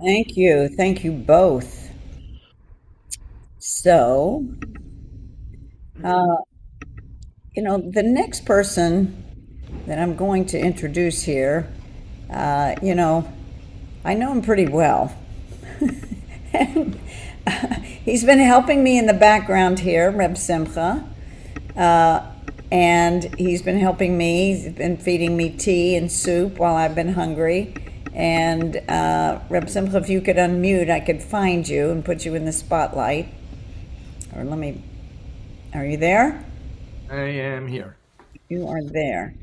Thank you. Thank you both. So, uh, the next person that I'm going to introduce here, uh, you know, I know him pretty well. And he's been helping me in the background here, Reb Simcha. Uh, and he's been helping me. He's been feeding me tea and soup while I've been hungry. And Reb Simcha, if you could unmute, I could find you and put you in the spotlight. Or are you there? I am here. You are there.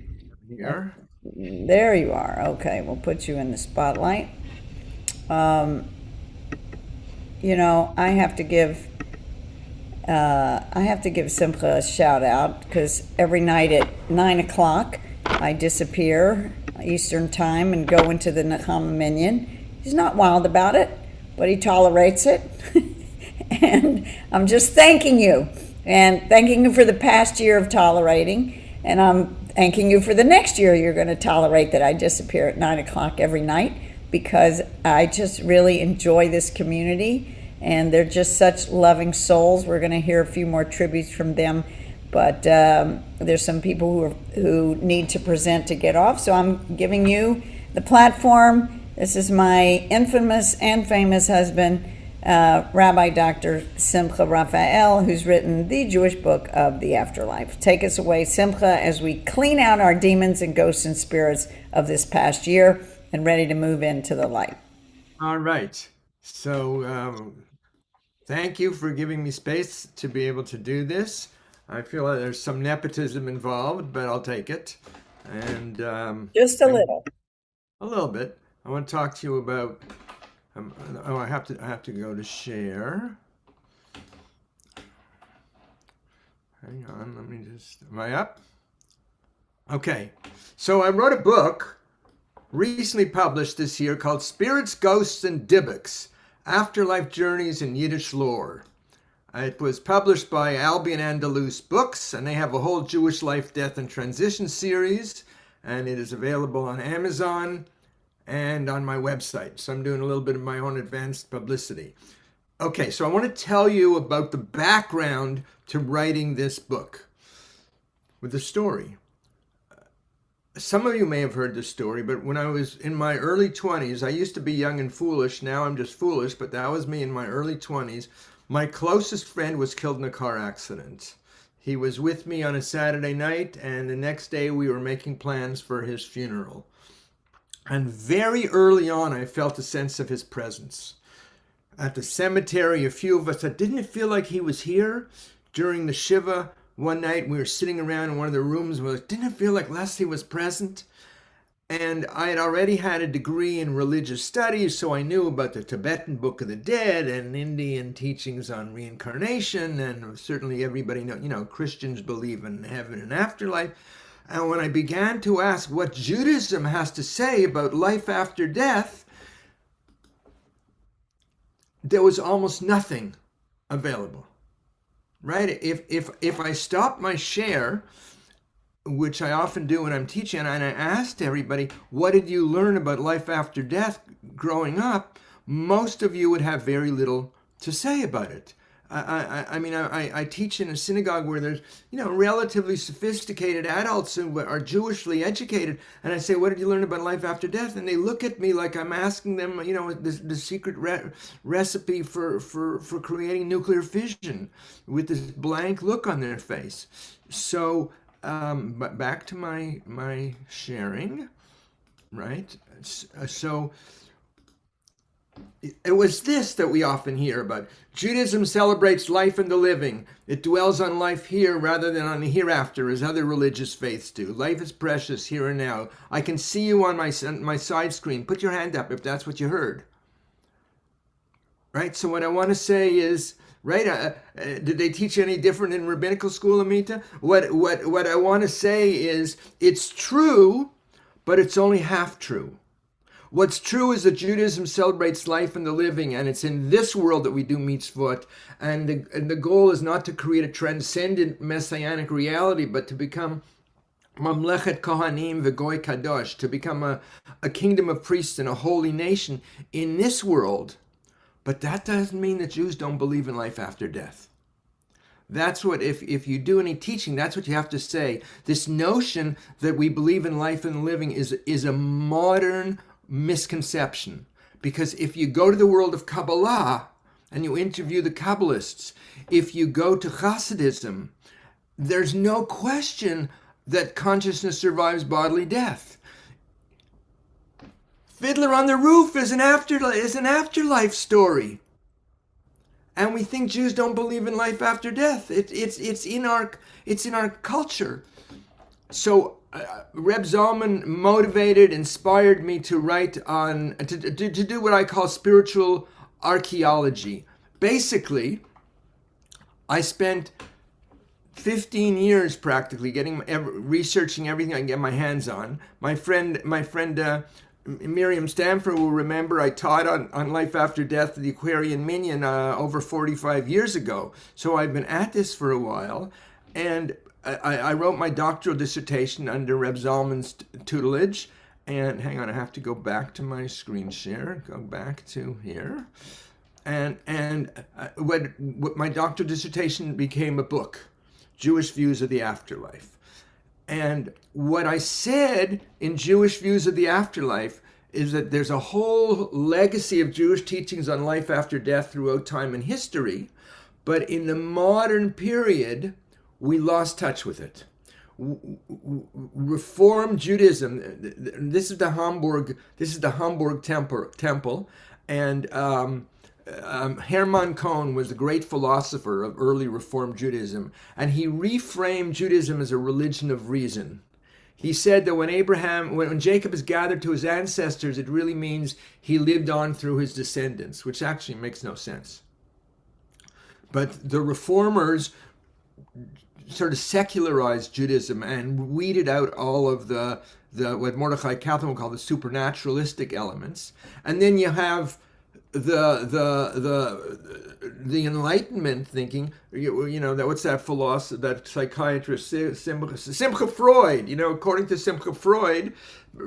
Here. There you are. Okay, we'll put you in the spotlight. Um, I have to give Simcha a shout out because every night at 9 o'clock I disappear Eastern time and go into the Nechama Minyan. He's not wild about it, but he tolerates it. And I'm just thanking you and thanking you for the past year of tolerating. And I'm thanking you for the next year you're going to tolerate that I disappear at 9 o'clock every night because I just really enjoy this community and they're just such loving souls. We're going to hear a few more tributes from them, but there's some people who need to present to get off. So I'm giving you the platform. This is my infamous and famous husband, Rabbi Dr. Simcha Raphael, who's written the Jewish book of the Afterlife. Take us away, Simcha, as we clean out our demons and ghosts and spirits of this past year and ready to move into the light. All right. So, thank you for giving me space to be able to do this. I feel like there's some nepotism involved, but I'll take it. And Just a little. a little bit. I want to talk to you about. Oh, I have to go to share. Hang on. Let me just. Am I up? Okay. So I wrote a book recently published this year called Spirits, Ghosts, and Dybbuks, Afterlife Journeys in Yiddish Lore. It was published by Albion Andalus Books, and they have a whole Jewish life, death, and transition series, and it is available on Amazon and on my website. So I'm doing a little bit of my own advanced publicity. Okay, so I want to tell you about the background to writing this book with a story. Some of you may have heard this story, but when I was in my early 20s, I used to be young and foolish. Now I'm just foolish, but that was me in my early 20s. My closest friend was killed in a car accident. He was with me on a Saturday night, and the next day we were making plans for his funeral. And very early on, I felt a sense of his presence. At the cemetery, a few of us said, didn't it feel like he was here? During the Shiva, one night we were sitting around in one of the rooms and we were like, didn't it feel like Leslie was present? And I had already had a degree in religious studies, so I knew about the Tibetan Book of the Dead and Indian teachings on reincarnation, and certainly everybody know, Christians believe in heaven and afterlife. And when I began to ask what Judaism has to say about life after death, there was almost nothing available. Right? If I stop my share, which I often do when I'm teaching, and I asked everybody, what did you learn about life after death growing up? Most of you would have very little to say about it. I teach in a synagogue where there's, relatively sophisticated adults who are Jewishly educated, and I say, "What did you learn about life after death?" And they look at me like I'm asking them, the secret recipe for creating nuclear fission, with this blank look on their face. So, but back to my sharing, right? So it was this that we often hear about. Judaism celebrates life and the living. It dwells on life here rather than on the hereafter, as other religious faiths do. Life is precious here and now. I can see you on my side screen. Put your hand up if that's what you heard. Right? So what I want to say is, right? Did they teach you any different in rabbinical school, Amita? What I want to say is, it's true, but it's only half true. What's true is that Judaism celebrates life and the living, and it's in this world that we do mitzvot. And the goal is not to create a transcendent messianic reality, but to become Mamlechet Kohanim v'Goy Kadosh, to become a kingdom of priests and a holy nation in this world. But that doesn't mean that Jews don't believe in life after death. That's what, if you do any teaching, that's what you have to say. This notion that we believe in life and living is a modern misconception. Because if you go to the world of Kabbalah and you interview the Kabbalists, if you go to Hasidism, there's no question that consciousness survives bodily death. Fiddler on the Roof is an afterlife story. And we think Jews don't believe in life after death. It's in our culture. So Reb Zalman inspired me to write to do what I call spiritual archaeology. Basically, I spent 15 years practically researching everything I can get my hands on. My friend Miriam Stanford will remember I taught on life after death at the Aquarian Minyan over 45 years ago. So I've been at this for a while, and I wrote my doctoral dissertation under Reb Zalman's tutelage. And hang on, I have to go back to my screen share. Go back to here, and what my doctoral dissertation became a book, Jewish Views of the Afterlife. And what I said in Jewish Views of the Afterlife is that there's a whole legacy of Jewish teachings on life after death throughout time and history, but in the modern period, we lost touch with it. Reform Judaism. This is the Hamburg temple, and Hermann Cohen was a great philosopher of early Reform Judaism, and he reframed Judaism as a religion of reason. He said that when Jacob is gathered to his ancestors, it really means he lived on through his descendants, which actually makes no sense. But the reformers sort of secularized Judaism and weeded out all of the what Mordechai Kaplan would call the supernaturalistic elements, and then you have the Enlightenment thinking, that what's that philosopher, that psychiatrist Simcha Freud. According to Simcha Freud,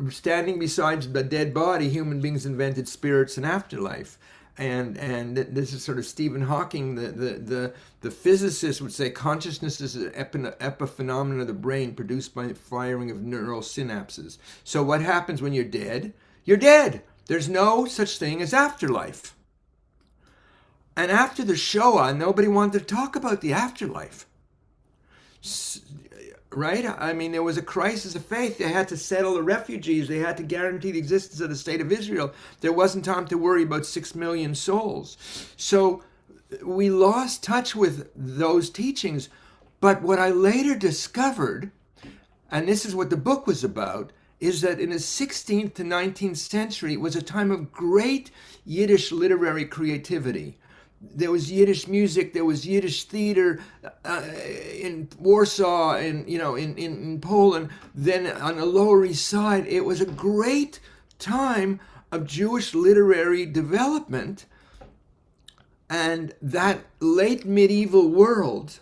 standing beside the dead body, human beings invented spirits and afterlife. And this is sort of Stephen Hawking, the physicist, would say consciousness is an epiphenomenon of the brain produced by the firing of neural synapses. So what happens when you're dead? You're dead. There's no such thing as afterlife. And after the Shoah, nobody wanted to talk about the afterlife. Right? I mean, there was a crisis of faith. They had to settle the refugees. They had to guarantee the existence of the state of Israel. There wasn't time to worry about 6 million souls. So we lost touch with those teachings. But what I later discovered, and this is what the book was about, is that in the 16th to 19th century, it was a time of great Yiddish literary creativity. There was Yiddish music, there was Yiddish theater in Warsaw, in Poland. Then on the Lower East Side, it was a great time of Jewish literary development. And that late medieval world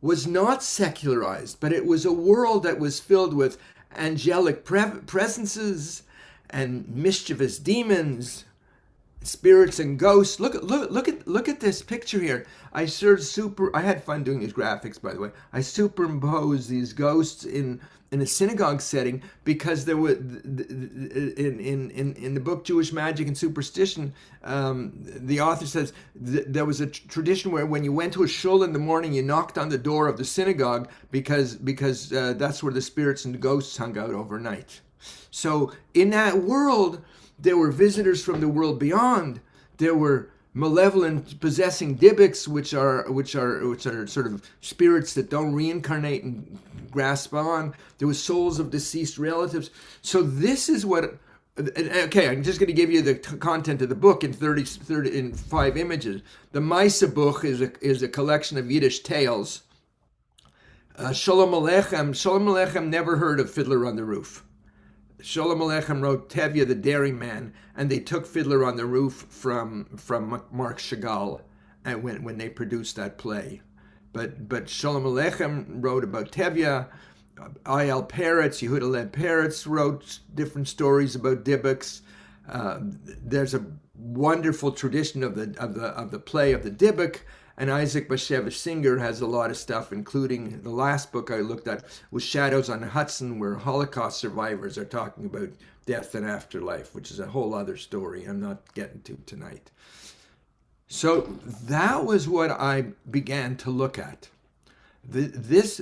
was not secularized, but it was a world that was filled with angelic presences and mischievous demons, spirits and ghosts. Look at this picture here. I had fun doing these graphics, by the way. I superimposed these ghosts in a synagogue setting because there were in the book Jewish Magic and Superstition, the author says there was a tradition where when you went to a shul in the morning, you knocked on the door of the synagogue because that's where the spirits and the ghosts hung out overnight. So in that world, there were visitors from the world beyond. There were malevolent possessing Dybbuks, which are sort of spirits that don't reincarnate and grasp on. There was souls of deceased relatives. So this is what. Okay, I'm just going to give you the content of the book in 5 images. The Maisa book is a collection of Yiddish tales. Sholem Aleichem never heard of Fiddler on the Roof. Sholem Aleichem wrote Tevye the Dairyman, and they took Fiddler on the Roof from Marc Chagall when they produced that play. But Sholem Aleichem wrote about Tevye. I.L. Peretz, Yehuda Leib Peretz wrote different stories about Dybbuks. There's a wonderful tradition of the play of the Dybbuk, and Isaac Bashevis Singer has a lot of stuff, including the last book I looked at was Shadows on the Hudson, where Holocaust survivors are talking about death and afterlife, which is a whole other story I'm not getting to tonight. So that was what I began to look at. This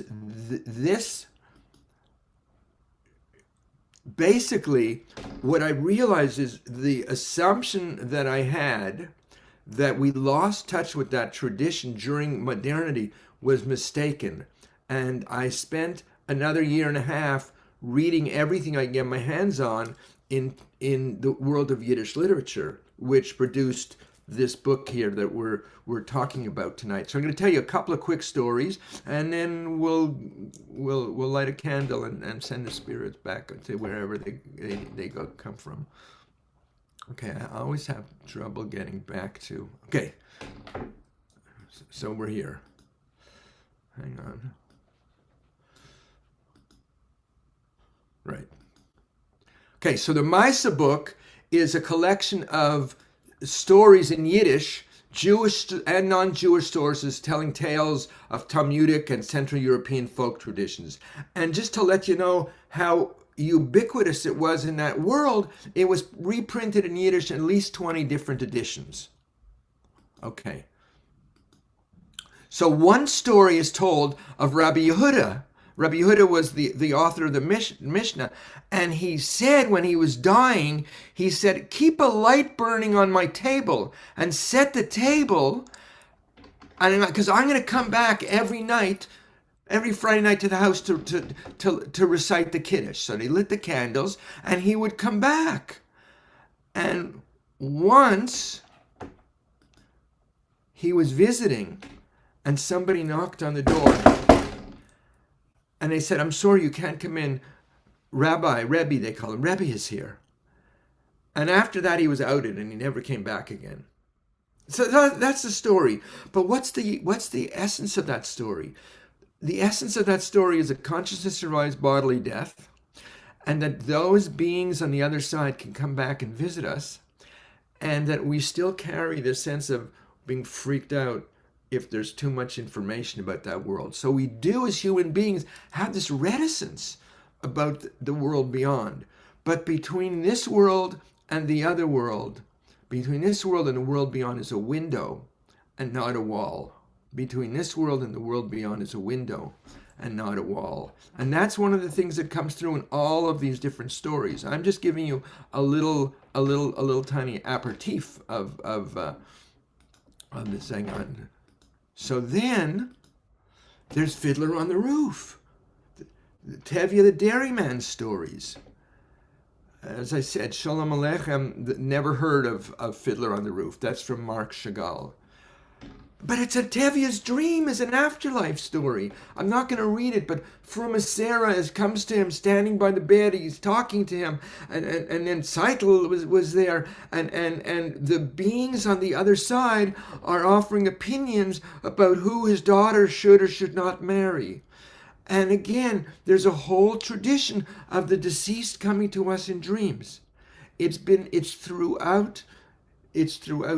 basically, what I realized is the assumption that I had that we lost touch with that tradition during modernity was mistaken. And I spent another year and a half reading everything I could get my hands on in the world of Yiddish literature, which produced this book here that we're talking about tonight. So I'm going to tell you a couple of quick stories, and then we'll light a candle and send the spirits back to wherever they come from. Okay, I always have trouble getting back to. Okay, so we're here. Hang on. Right. Okay, so the Misa book is a collection of stories in Yiddish, Jewish and non-Jewish sources telling tales of Talmudic and Central European folk traditions. And just to let you know how ubiquitous it was in that world, it was reprinted in Yiddish in at least 20 different editions. Okay. So one story is told of Rabbi Yehuda. Rabbi Yehuda was the author of the Mishnah, and he said when he was dying, he said, keep a light burning on my table and set the table, because I'm going to come back every night, every Friday night to the house to recite the Kiddush. So they lit the candles, and he would come back. And once he was visiting, and somebody knocked on the door, and they said, I'm sorry, you can't come in. Rebbe, they call him, Rebbe is here. And after that, he was outed, and he never came back again. So that's the story. But what's the essence of that story? The essence of that story is that consciousness survives bodily death, and that those beings on the other side can come back and visit us, and that we still carry this sense of being freaked out if there's too much information about that world. So we do, as human beings, have this reticence about the world beyond. But between this world and the other world, between this world and the world beyond is a window and not a wall. Between this world and the world beyond is a window and not a wall. And that's one of the things that comes through in all of these different stories. I'm just giving you a little tiny aperitif of this thing on. So then there's Fiddler on the Roof, the Tevye the Dairyman stories. As I said, Shalom Aleichem, never heard of Fiddler on the Roof. That's from Marc Chagall. But it's a Tevye's dream, is an afterlife story. I'm not going to read it, but Fruma Sarah comes to him standing by the bed. He's talking to him, and then Seitel was there, and the beings on the other side are offering opinions about who his daughter should or should not marry. And again, there's a whole tradition of the deceased coming to us in dreams. It's throughout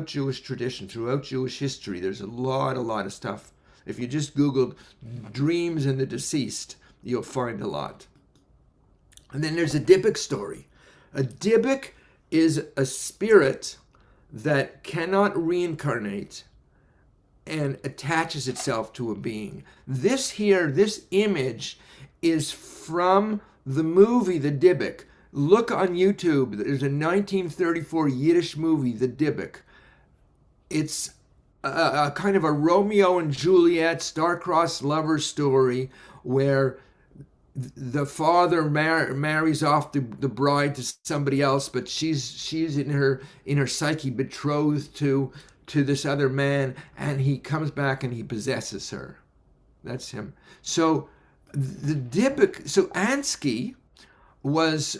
Jewish tradition, throughout Jewish history. There's a lot of stuff. If you just Googled dreams and the deceased, you'll find a lot. And then there's a Dybbuk story. A Dybbuk is a spirit that cannot reincarnate and attaches itself to a being. This image is from the movie The Dybbuk. Look on YouTube. There's a 1934 Yiddish movie, The Dybbuk. It's a kind of a Romeo and Juliet star-crossed lover story where the father marries off the bride to somebody else, but she's in her psyche betrothed to this other man, and he comes back and he possesses her. That's him. So the Dybbuk, so Ansky was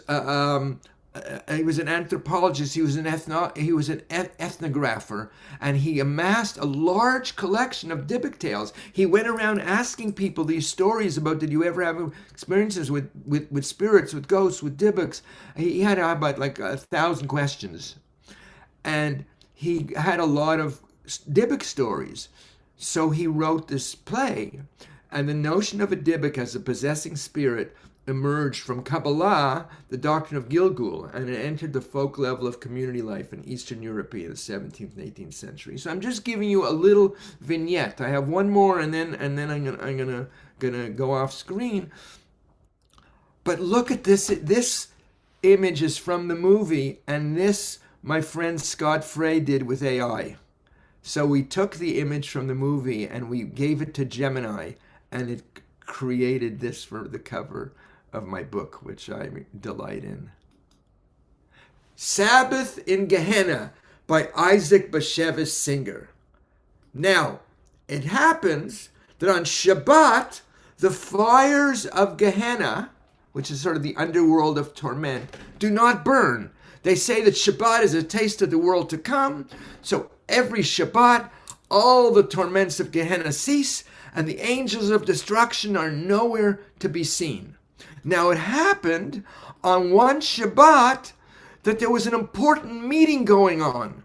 he was an anthropologist, he was an ethnographer, and he amassed a large collection of Dybbuk tales. He went around asking people these stories about, did you ever have experiences with spirits, with ghosts, with Dybbuks? He had about like 1,000 questions. And he had a lot of Dybbuk stories. So he wrote this play. And the notion of a Dybbuk as a possessing spirit emerged from Kabbalah, the doctrine of Gilgul, and it entered the folk level of community life in Eastern Europe in the 17th and 18th century. So I'm just giving you a little vignette. I have one more, and then I'm gonna go off screen. But look at this. This image is from the movie, and this my friend Scott Frey did with AI. So we took the image from the movie and we gave it to Gemini, and it created this for the cover of my book, which I delight in. Sabbath in Gehenna by Isaac Bashevis Singer. Now, it happens that on Shabbat, the fires of Gehenna, which is sort of the underworld of torment, do not burn. They say that Shabbat is a taste of the world to come. So every Shabbat, all the torments of Gehenna cease, and the angels of destruction are nowhere to be seen. Now, it happened on one Shabbat that there was an important meeting going on.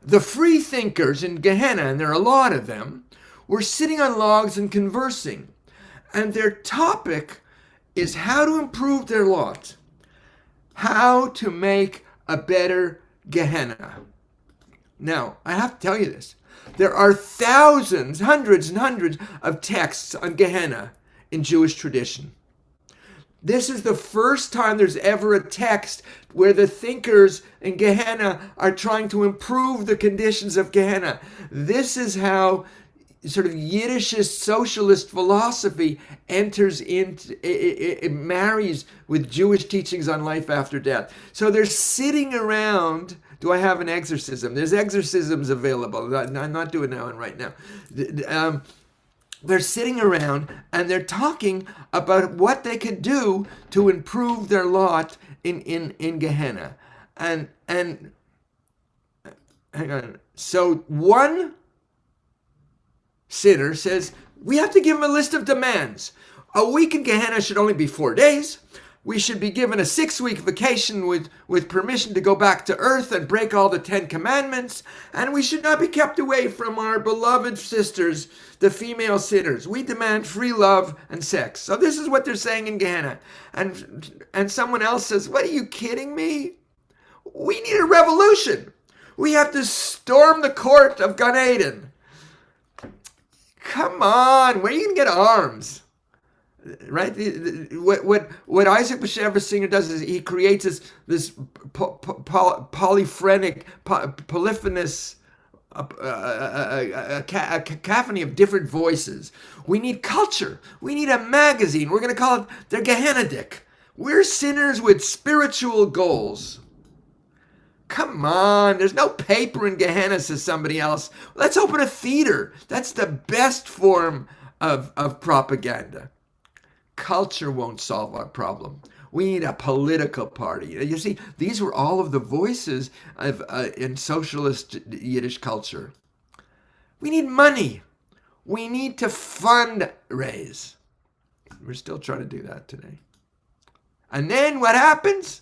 The free thinkers in Gehenna, and there are a lot of them, were sitting on logs and conversing. And their topic is how to improve their lot, how to make a better Gehenna. Now, I have to tell you this. There are thousands, hundreds and hundreds of texts on Gehenna in Jewish tradition. This is the first time there's ever a text where the thinkers in Gehenna are trying to improve the conditions of Gehenna. This is how sort of Yiddishist socialist philosophy enters into, it marries with Jewish teachings on life after death. So they're sitting around. Do I have an exorcism? There's exorcisms available. I'm not doing that one right now. They're sitting around and they're talking about what they could do to improve their lot in Gehenna. And hang on. So one sinner says, we have to give him a list of demands. A week in Gehenna should only be 4 days. We should be given a 6-week vacation with permission to go back to earth and break all the 10 commandments. And we should not be kept away from our beloved sisters, the female sinners. We demand free love and sex. So this is what they're saying in Gehenna. And someone else says, what, are you kidding me? We need a revolution. We have to storm the court of Gan Eden. Come on, where are you going to get arms? Right? What Isaac Bashevis Singer does is he creates this polyphonic, polyphonous, a cacophony of different voices. We need culture. We need a magazine. We're going to call it the Gehenna-dick. We're sinners with spiritual goals. Come on, there's no paper in Gehenna, says somebody else. Let's open a theater. That's the best form of propaganda. Culture won't solve our problem. We need a political party. You see, these were all of the voices of in socialist Yiddish culture. We need money. We need to fundraise. We're still trying to do that today. And then what happens?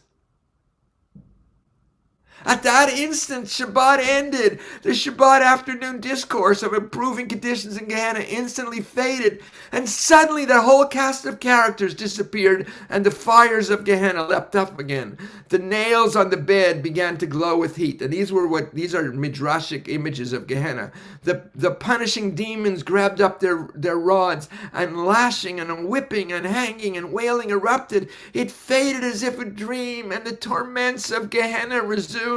At that instant, Shabbat ended. The Shabbat afternoon discourse of improving conditions in Gehenna instantly faded, and suddenly the whole cast of characters disappeared, and the fires of Gehenna leapt up again. The nails on the bed began to glow with heat, and these are midrashic images of Gehenna. The punishing demons grabbed up their rods, and lashing and whipping and hanging and wailing erupted. It faded as if a dream, and the torments of Gehenna resumed.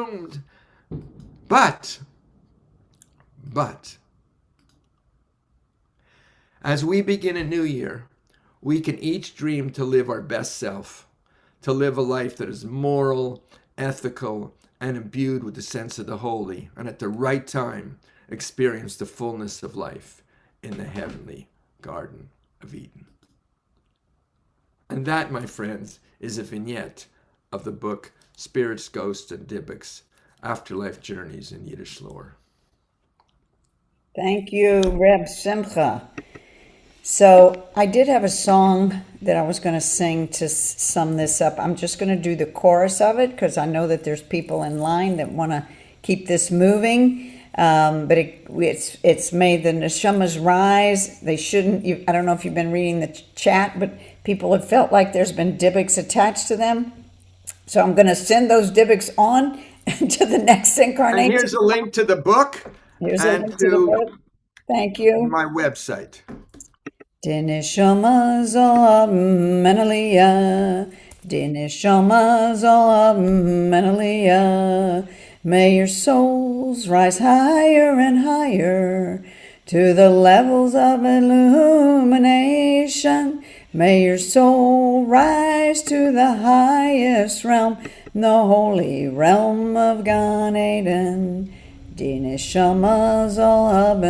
But, as we begin a new year, we can each dream to live our best self, to live a life that is moral, ethical, and imbued with the sense of the holy, and at the right time, experience the fullness of life in the heavenly Garden of Eden. And that, my friends, is a vignette of the book Spirits, Ghosts, and Dybbuks, Afterlife Journeys in Yiddish Lore. Thank you, Reb Simcha. So I did have a song that I was going to sing to sum this up. I'm just going to do the chorus of it because I know that there's people in line that want to keep this moving. But it's made the neshamas rise. They shouldn't. I don't know if you've been reading the chat, but people have felt like there's been Dybbuks attached to them. So I'm going to send those Dybbuks on to the next incarnation. And here's a link to the book. Here's a link to the book. Thank you. My website. Dineshama zolam menaliyah, Dineshama zolam menaliyah. May your souls rise higher and higher to the levels of illumination. May your soul rise to the highest realm, the holy realm of Gan Eden. Dineshama zolam